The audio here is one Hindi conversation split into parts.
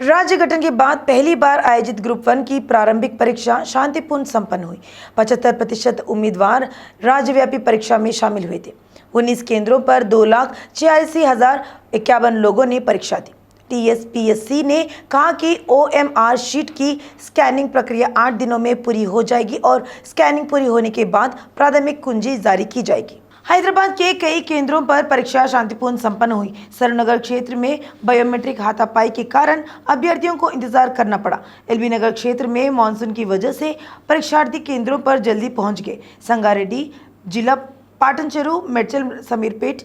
राज्य गठन के बाद पहली बार आयोजित ग्रुप 1 की प्रारंभिक परीक्षा शांतिपूर्ण संपन्न हुई। 75% उम्मीदवार राज्यव्यापी परीक्षा में शामिल हुए थे। 19 केंद्रों पर 2,86,051 लोगों ने परीक्षा दी। टीएसपीएससी ने कहा कि ओएमआर शीट की स्कैनिंग प्रक्रिया 8 दिनों में पूरी हो जाएगी और स्कैनिंग पूरी होने के बाद प्राथमिक कुंजी जारी की जाएगी। हैदराबाद के कई केंद्रों पर परीक्षा शांतिपूर्ण संपन्न हुई। सरूनगर क्षेत्र में बायोमेट्रिक हाथापाई के कारण अभ्यर्थियों को इंतजार करना पड़ा। एलबी नगर क्षेत्र में मानसून की वजह से परीक्षार्थी केंद्रों पर जल्दी पहुंच गए। संगारेड्डी, जिला पाटनचेरू, मेडचल, समीरपेट,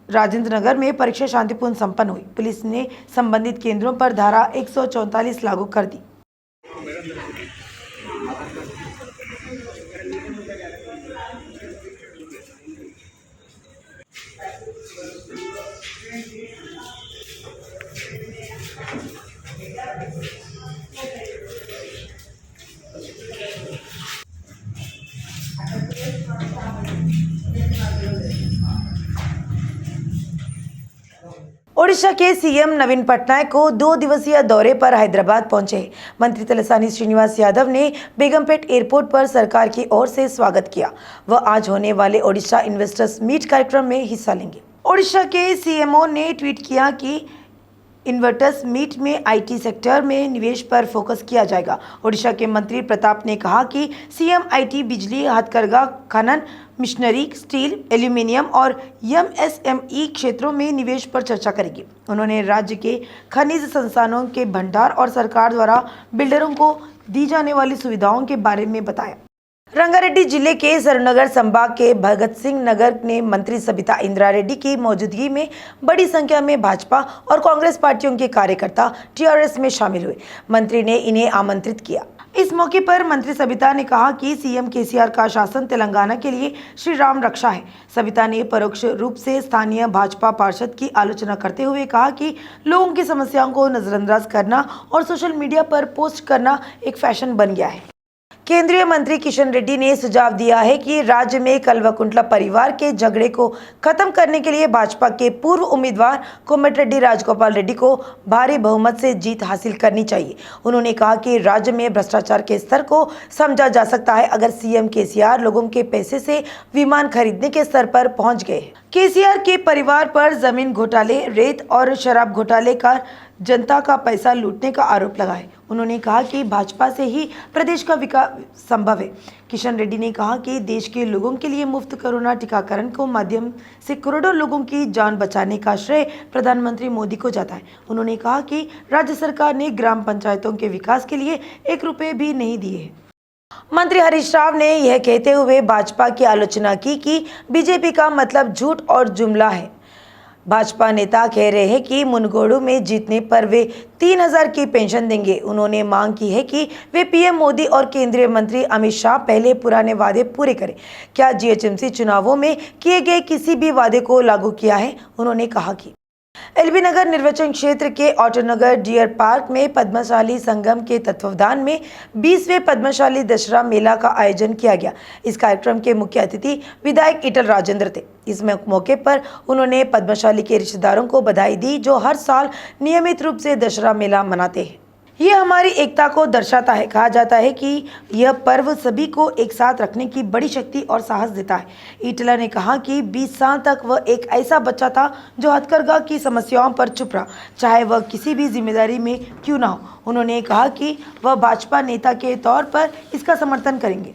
राजेंद्र नगर में परीक्षा शांतिपूर्ण संपन्न हुई। पुलिस ने संबंधित केंद्रों पर धारा 144 लागू कर दी। ओडिशा के सीएम नवीन पटनायक को 2 दिवसीय दौरे पर हैदराबाद पहुंचे। मंत्री तलसानी श्रीनिवास यादव ने बेगमपेट एयरपोर्ट पर सरकार की ओर से स्वागत किया। वह आज होने वाले ओडिशा इन्वेस्टर्स मीट कार्यक्रम में हिस्सा लेंगे। ओडिशा के सीएमओ ने ट्वीट किया कि इन्वेस्टर्स मीट में आईटी सेक्टर में निवेश पर फोकस किया जाएगा। ओडिशा के मंत्री प्रताप ने कहा कि सीएम आईटी, बिजली, हथकरघा, खनन, मिशनरी, स्टील, एल्यूमिनियम और एमएसएमई क्षेत्रों में निवेश पर चर्चा करेंगे। उन्होंने राज्य के खनिज संसाधनों के भंडार और सरकार द्वारा बिल्डरों को दी जाने वाली सुविधाओं के बारे में बताया। रंगारेड्डी जिले के सरूनगर संभाग के भगत सिंह नगर ने मंत्री सबिता इंद्रा रेड्डी की मौजूदगी में बड़ी संख्या में भाजपा और कांग्रेस पार्टियों के कार्यकर्ता टीआरएस में शामिल हुए। मंत्री ने इन्हें आमंत्रित किया। इस मौके पर मंत्री सबिता ने कहा कि सीएम केसीआर का शासन तेलंगाना के लिए श्री राम रक्षा है। सबिता ने परोक्ष रूप से स्थानीय भाजपा पार्षद की आलोचना करते हुए कहा कि लोगों की समस्याओं को नजरअंदाज करना और सोशल मीडिया पर पोस्ट करना एक फैशन बन गया है। केंद्रीय मंत्री किशन रेड्डी ने सुझाव दिया है कि राज्य में कल्वकुंटला परिवार के झगड़े को खत्म करने के लिए भाजपा के पूर्व उम्मीदवार कोमटिरेड्डी राजगोपाल रेड्डी को भारी बहुमत से जीत हासिल करनी चाहिए। उन्होंने कहा कि राज्य में भ्रष्टाचार के स्तर को समझा जा सकता है अगर सीएम केसीआर लोगों के पैसे से विमान खरीदने के स्तर पर पहुंच गए। केसीआर के परिवार पर जमीन घोटाले, रेत और शराब घोटाले का जनता का पैसा लूटने का आरोप लगा है। उन्होंने कहा कि भाजपा से ही प्रदेश का विकास संभव है। किशन रेड्डी ने कहा कि देश के लोगों के लिए मुफ्त कोरोना टीकाकरण को माध्यम से करोड़ों लोगों की जान बचाने का श्रेय प्रधानमंत्री मोदी को जाता है। उन्होंने कहा कि राज्य सरकार ने ग्राम पंचायतों के विकास के लिए 1 रुपये भी नहीं दिए। मंत्री हरीश राव ने यह कहते हुए भाजपा की आलोचना की कि बीजेपी का मतलब झूठ और जुमला है। भाजपा नेता कह रहे हैं कि मुनगोड़ू में जीतने पर वे 3,000 की पेंशन देंगे। उन्होंने मांग की है कि वे पीएम मोदी और केंद्रीय मंत्री अमित शाह पहले पुराने वादे पूरे करें। क्या जीएचएमसी चुनावों में किए गए किसी भी वादे को लागू किया है? उन्होंने कहा कि एलबी नगर निर्वाचन क्षेत्र के ऑटोनगर डियर पार्क में पद्मशाली संगम के तत्वावधान में 20वें पद्मशाली दशहरा मेला का आयोजन किया गया। इस कार्यक्रम के मुख्य अतिथि विधायक ईटल राजेंद्र थे। इस मौके पर उन्होंने पद्मशाली के रिश्तेदारों को बधाई दी जो हर साल नियमित रूप से दशहरा मेला मनाते हैं। ये हमारी एकता को दर्शाता है। कहा जाता है कि यह पर्व सभी को एक साथ रखने की बड़ी शक्ति और साहस देता है। ईटला ने कहा कि 20 साल तक वह एक ऐसा बच्चा था जो हथकरघा की समस्याओं पर चुप रहा, चाहे वह किसी भी जिम्मेदारी में क्यों ना हो। उन्होंने कहा कि वह भाजपा नेता के तौर पर इसका समर्थन करेंगे।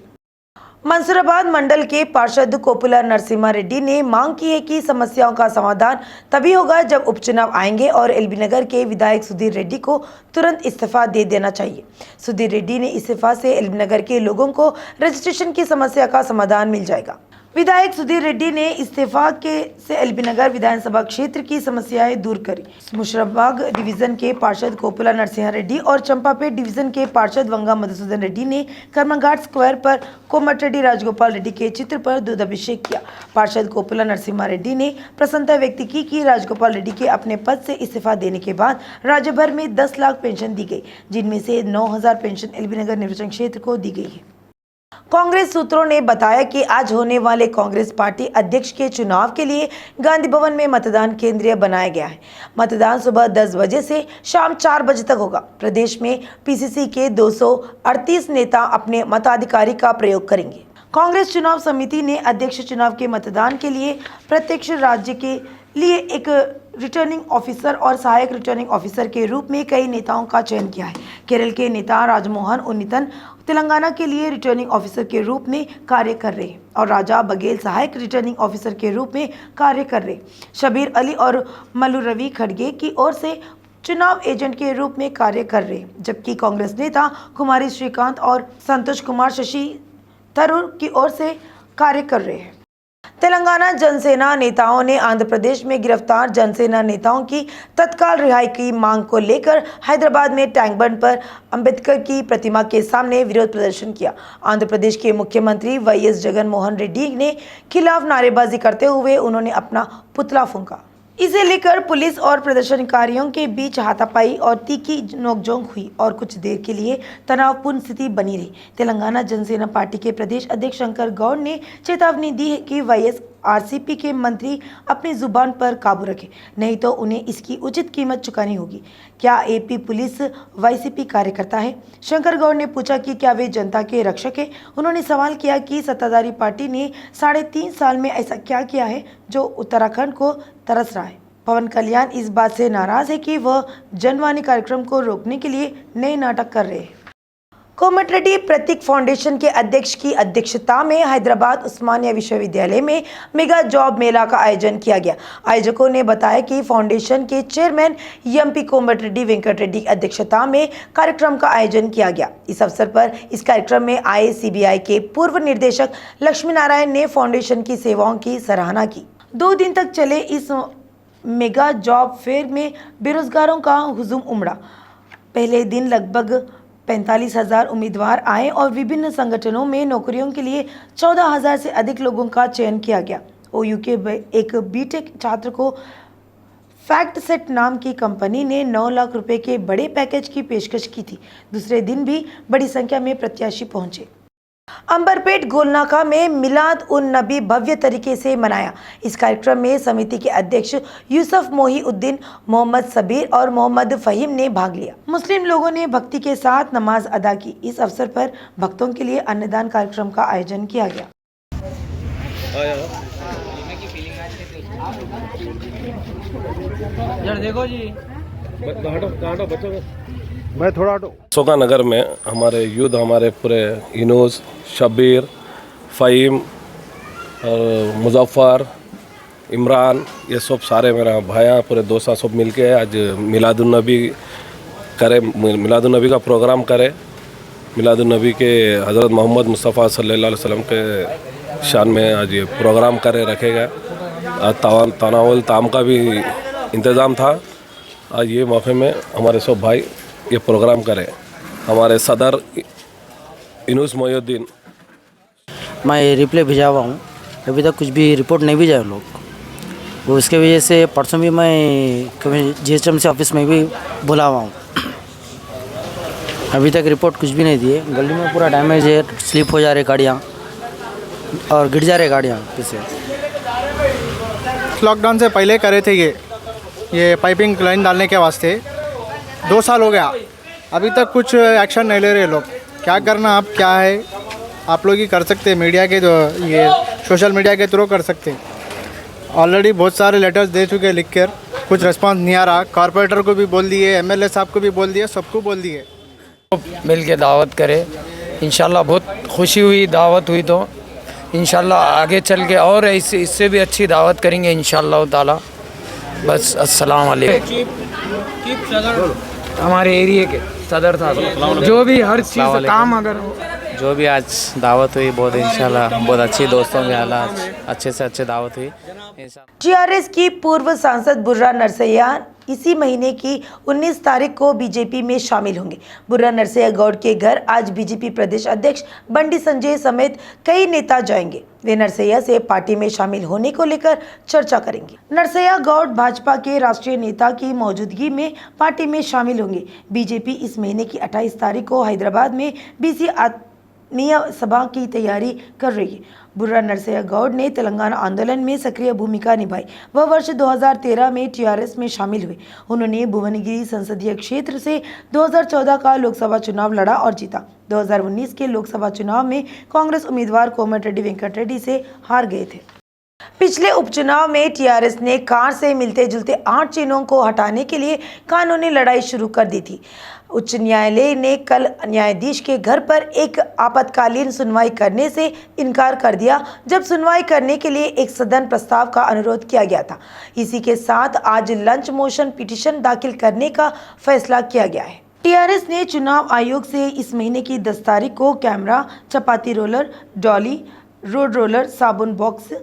मंसूराबाद मंडल के पार्षद कोपुला नरसिम्हा रेड्डी ने मांग की है कि समस्याओं का समाधान तभी होगा जब उपचुनाव आएंगे और एलबी नगर के विधायक सुधीर रेड्डी को तुरंत इस्तीफा दे देना चाहिए। सुधीर रेड्डी ने इस्तीफा से एलबी नगर के लोगों को रजिस्ट्रेशन की समस्या का समाधान मिल जाएगा। विधायक सुधीर रेड्डी ने इस्तीफा से एलबी नगर विधानसभा क्षेत्र की समस्याएं दूर करी। मुशर्रफबाग डिवीजन के पार्षद कोपुला नरसिम्हा रेड्डी और चंपापेट डिवीजन के पार्षद वंगा मधुसूदन रेड्डी ने कर्मघाट स्क्वायर पर कोमटिरेड्डी राजगोपाल रेड्डी के चित्र पर दूध अभिषेक किया। पार्षद कोपुला नरसिम्हा रेड्डी ने प्रसन्नता व्यक्त की कि राजगोपाल रेड्डी के अपने पद से इस्तीफा देने के बाद राज्य भर में 10 लाख पेंशन दी गई, जिनमें से 9,000 पेंशन एलबी नगर निर्वाचन क्षेत्र को दी गई है। कांग्रेस सूत्रों ने बताया कि आज होने वाले कांग्रेस पार्टी अध्यक्ष के चुनाव के लिए गांधी भवन में मतदान केंद्र बनाया गया है। मतदान सुबह 10 बजे से शाम 4 बजे तक होगा। प्रदेश में पीसीसी के 238 नेता अपने मताधिकार का प्रयोग करेंगे। कांग्रेस चुनाव समिति ने अध्यक्ष चुनाव के मतदान के लिए प्रत्येक राज्य के लिए एक रिटर्निंग ऑफिसर और सहायक रिटर्निंग ऑफिसर के रूप में कई नेताओं का चयन किया है। केरल के नेता राजमोहन उन्नीतन तेलंगाना के लिए रिटर्निंग ऑफिसर के रूप में कार्य कर रहे हैं और राजा बघेल सहायक रिटर्निंग ऑफिसर के रूप में कार्य कर रहे। शबीर अली और मल्लू रवि खड़गे की ओर से चुनाव एजेंट के रूप में कार्य कर रहे, जबकि कांग्रेस नेता कुमारी श्रीकांत और संतोष कुमार शशि थरूर की ओर से कार्य कर रहे हैं। तेलंगाना जनसेना नेताओं ने आंध्र प्रदेश में गिरफ्तार जनसेना नेताओं की तत्काल रिहाई की मांग को लेकर हैदराबाद में टैंक बंड पर अंबेडकर की प्रतिमा के सामने विरोध प्रदर्शन किया। आंध्र प्रदेश के मुख्यमंत्री वाईएस जगनमोहन रेड्डी ने खिलाफ नारेबाजी करते हुए उन्होंने अपना पुतला फूंका। इसे लेकर पुलिस और प्रदर्शनकारियों के बीच हाथापाई और तीखी नोकझोंक हुई और कुछ देर के लिए तनावपूर्ण स्थिति बनी रही। तेलंगाना जनसेना पार्टी के प्रदेश अध्यक्ष शंकर गौड़ ने चेतावनी दी है कि वाईएस आरसीपी के मंत्री अपनी जुबान पर काबू रखें, नहीं तो उन्हें इसकी उचित कीमत चुकानी होगी। क्या एपी पुलिस वाईसीपी कार्यकर्ता है? शंकर गौड़ ने पूछा कि क्या वे जनता के रक्षक हैं। उन्होंने सवाल किया कि सत्ताधारी पार्टी ने 3.5 साल में ऐसा क्या किया है जो उत्तराखंड को तरस रहा है। पवन कल्याण इस बात से नाराज है कि वह जनवाणी कार्यक्रम को रोकने के लिए नए नाटक कर रहे हैं। कोमटिरेड्डी प्रतीक फाउंडेशन के अध्यक्ष की अध्यक्षता में हैदराबाद उस्मानिया विश्वविद्यालय में मेगा जॉब मेला का आयोजन किया गया। आयोजकों ने बताया कि फाउंडेशन के चेयरमैन एमपी कोमटिरेड्डी वेंकट रेड्डी की अध्यक्षता में कार्यक्रम का आयोजन किया गया। इस अवसर पर इस कार्यक्रम में आए सीबीआई के पूर्व निदेशक लक्ष्मी नारायण ने फाउंडेशन की सेवाओं की सराहना की। 2 दिन तक चले इस मेगा जॉब फेयर में बेरोजगारों का हुजूम उमड़ा। पहले दिन लगभग 45,000 उम्मीदवार आए और विभिन्न संगठनों में नौकरियों के लिए 14,000 से अधिक लोगों का चयन किया गया। ओयू के एक बीटेक छात्र को फैक्ट सेट नाम की कंपनी ने 9 लाख रुपए के बड़े पैकेज की पेशकश की थी। दूसरे दिन भी बड़ी संख्या में प्रत्याशी पहुंचे। अंबरपेट गोलनाका में मिलाद उन नबी भव्य तरीके से मनाया। इस कार्यक्रम में समिति के अध्यक्ष यूसुफ मोहीउद्दीन, मोहम्मद सबीर और मोहम्मद फहीम ने भाग लिया। मुस्लिम लोगों ने भक्ति के साथ नमाज अदा की। इस अवसर पर भक्तों के लिए अन्नदान कार्यक्रम का आयोजन किया गया। देखो जी मैं थोड़ा सोका नगर में हमारे युद्ध, हमारे पूरे इनोज, शबीर, फ़हीम और मुजफ्फर, इमरान, ये सब सारे मेरा भाया पूरे दोस्त सब मिलके आज मिलादुन्नबी का प्रोग्राम करे। मिलादुन्नबी के हज़रत मोहम्मद मुस्तफ़ा सल्लल्लाहु अलैहि वसल्लम के शान में आज ये प्रोग्राम करे रखेगा। आज तनावल ताम का भी इंतज़ाम था। आज ये मौके में हमारे सब भाई ये प्रोग्राम करें। हमारे सदर इनूस मोहीउद्दीन, मैं रिप्लाई भिजा हुआ हूँ, अभी तक कुछ भी रिपोर्ट नहीं भेजा है लोग। वो इसके वजह से परसों भी मैं जीएसएमसी ऑफिस में भी बुला हुआ हूँ, अभी तक रिपोर्ट कुछ भी नहीं दिए। गली में पूरा डैमेज है, स्लिप हो जा रही गाड़ियाँ और गिर जा रही गाड़ियाँ पीछे। लॉकडाउन से पहले करे थे ये पाइपिंग लाइन डालने के वास्ते 2 साल हो गया, अभी तक कुछ एक्शन नहीं ले रहे लोग। क्या करना आप, क्या है आप लोग ही कर सकते हैं, मीडिया के जो ये सोशल मीडिया के थ्रू कर सकते हैं। ऑलरेडी बहुत सारे लेटर्स दे चुके लिख कर, कुछ रिस्पांस नहीं आ रहा। कॉर्पोरेटर को भी बोल दिए, एमएलए साहब को भी बोल दिए, सबको बोल दिए। मिल के दावत करे, इंशाल्लाह बहुत खुशी हुई दावत हुई तो इंशाल्लाह आगे चल के और इससे भी अच्छी दावत करेंगे इंशाल्लाह ताला। बस अस्सलाम वालेकुम। हमारे एरिया के सदर था, जो भी हर चीज़ काम अगर हो, जो भी आज दावत हुई बहुत इंशाल्लाह बहुत अच्छी दोस्तों के हालात अच्छे से अच्छे दावत हुई। टीआरएस की पूर्व सांसद बुर्रा नरसैया इसी महीने की 19 तारीख को बीजेपी में शामिल होंगे। बुर्रा नरसैया गौड़ के घर आज बीजेपी प्रदेश अध्यक्ष बंडी संजय समेत कई नेता जाएंगे। वे नरसैया से पार्टी में शामिल होने को लेकर चर्चा करेंगे। नरसैया गौड़ भाजपा के राष्ट्रीय नेता की मौजूदगी में पार्टी में शामिल होंगे। बीजेपी इस महीने की 28 तारीख को हैदराबाद में बीसी सभा की तैयारी कर रही है। बुर्रा नरसैया गौड ने तेलंगाना आंदोलन में सक्रिय भूमिका निभाई। वह वर्ष 2013 में टीआरएस में शामिल हुए। उन्होंने भुवनगिरी संसदीय क्षेत्र से 2014 का लोकसभा चुनाव लड़ा और जीता। 2019 के लोकसभा चुनाव में कांग्रेस उम्मीदवार कोमटिरेड्डी वेंकट रेड्डी से हार गए थे। पिछले उपचुनाव में टीआरएस ने कार से मिलते जुलते 8 चिन्हों को हटाने के लिए कानूनी लड़ाई शुरू कर दी थी। उच्च न्यायालय ने कल न्यायाधीश के घर पर एक आपातकालीन सुनवाई करने से इनकार कर दिया, जब सुनवाई करने के लिए एक सदन प्रस्ताव का अनुरोध किया गया था। इसी के साथ आज लंच मोशन पिटीशन दाखिल करने का फैसला किया गया है। टीआरएस ने चुनाव आयोग से इस महीने की 10 तारीख को कैमरा, चपाती रोलर, डॉली, रोड रोलर, साबुन बॉक्स,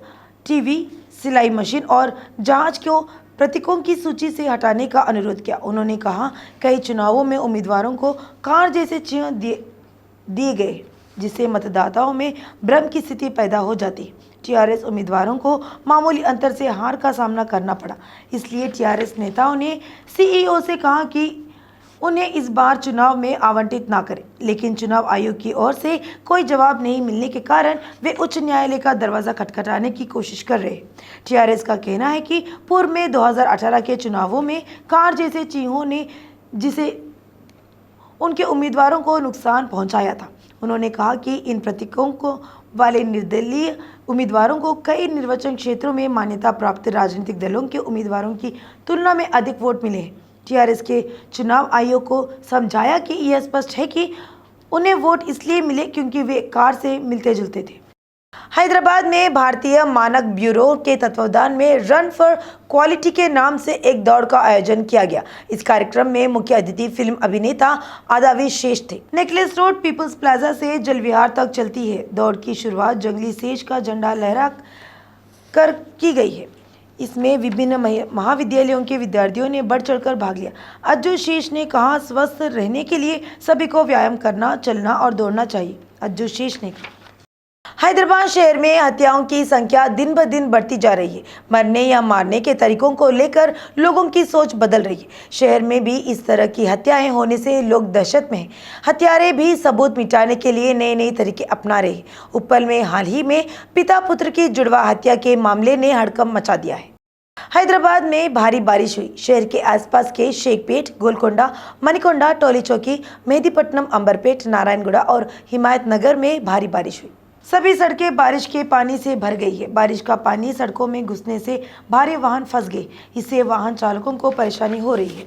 टीवी, सिलाई मशीन और जहाज को प्रतीकों की सूची से हटाने का अनुरोध किया। उन्होंने कहा, कई चुनावों में उम्मीदवारों को कार जैसे चिन्ह दिए गए, जिससे मतदाताओं में भ्रम की स्थिति पैदा हो जाती। टीआरएस उम्मीदवारों को मामूली अंतर से हार का सामना करना पड़ा। इसलिए टीआरएस नेताओं ने सीईओ से कहा कि उन्हें इस बार चुनाव में आवंटित ना करें, लेकिन चुनाव आयोग की ओर से कोई जवाब नहीं मिलने के कारण वे उच्च न्यायालय का दरवाजा खटखटाने की कोशिश कर रहे हैं। टीआरएस का कहना है कि पूर्व में 2018 के चुनावों में कार जैसे चिन्हों ने जिसे उनके उम्मीदवारों को नुकसान पहुंचाया था। उन्होंने कहा कि इन प्रतीकों को वाले निर्दलीय उम्मीदवारों को कई निर्वाचन क्षेत्रों में मान्यता प्राप्त राजनीतिक दलों के उम्मीदवारों की तुलना में अधिक वोट मिले हैं। टीआरएस के चुनाव आयोग को समझाया कि यह स्पष्ट है कि उन्हें वोट इसलिए मिले क्योंकि वे कार से मिलते जुलते थे। हैदराबाद में भारतीय मानक ब्यूरो के तत्वावधान में रन फॉर क्वालिटी के नाम से एक दौड़ का आयोजन किया गया। इस कार्यक्रम में मुख्य अतिथि फिल्म अभिनेता आदावी शेष थे। नेकलेस रोड पीपल्स प्लाजा से जल विहार तक चलती है। दौड़ की शुरुआत जंगली सेज का झंडा लहरा कर की गई है। इसमें विभिन्न महाविद्यालयों के विद्यार्थियों ने बढ़ चढ़कर भाग लिया। अज्जू शेष ने कहा, स्वस्थ रहने के लिए सभी को व्यायाम करना, चलना और दौड़ना चाहिए। अज्जू शेष ने कहा। हैदराबाद शहर में हत्याओं की संख्या दिन ब दिन बढ़ती जा रही है। मरने या मारने के तरीकों को लेकर लोगों की सोच बदल रही है। शहर में भी इस तरह की हत्याएं होने से लोग दहशत में हैं। हत्यारे भी सबूत मिटाने के लिए नए नए तरीके अपना रहे हैं। उप्पल में हाल ही में पिता पुत्र की जुड़वा हत्या के मामले ने हड़कंप मचा दिया है। हैदराबाद में भारी बारिश हुई। शहर के आसपास के शेखपेट, गोलकोंडा, मणिकोंडा, टोली चौकी, मेहदीपट्टनम, अंबरपेट, नारायणगुड़ा और हिमायत नगर में भारी बारिश हुई। सभी सड़कें बारिश के पानी से भर गई है। बारिश का पानी सड़कों में घुसने से भारी वाहन फंस गए। इससे वाहन चालकों को परेशानी हो रही है।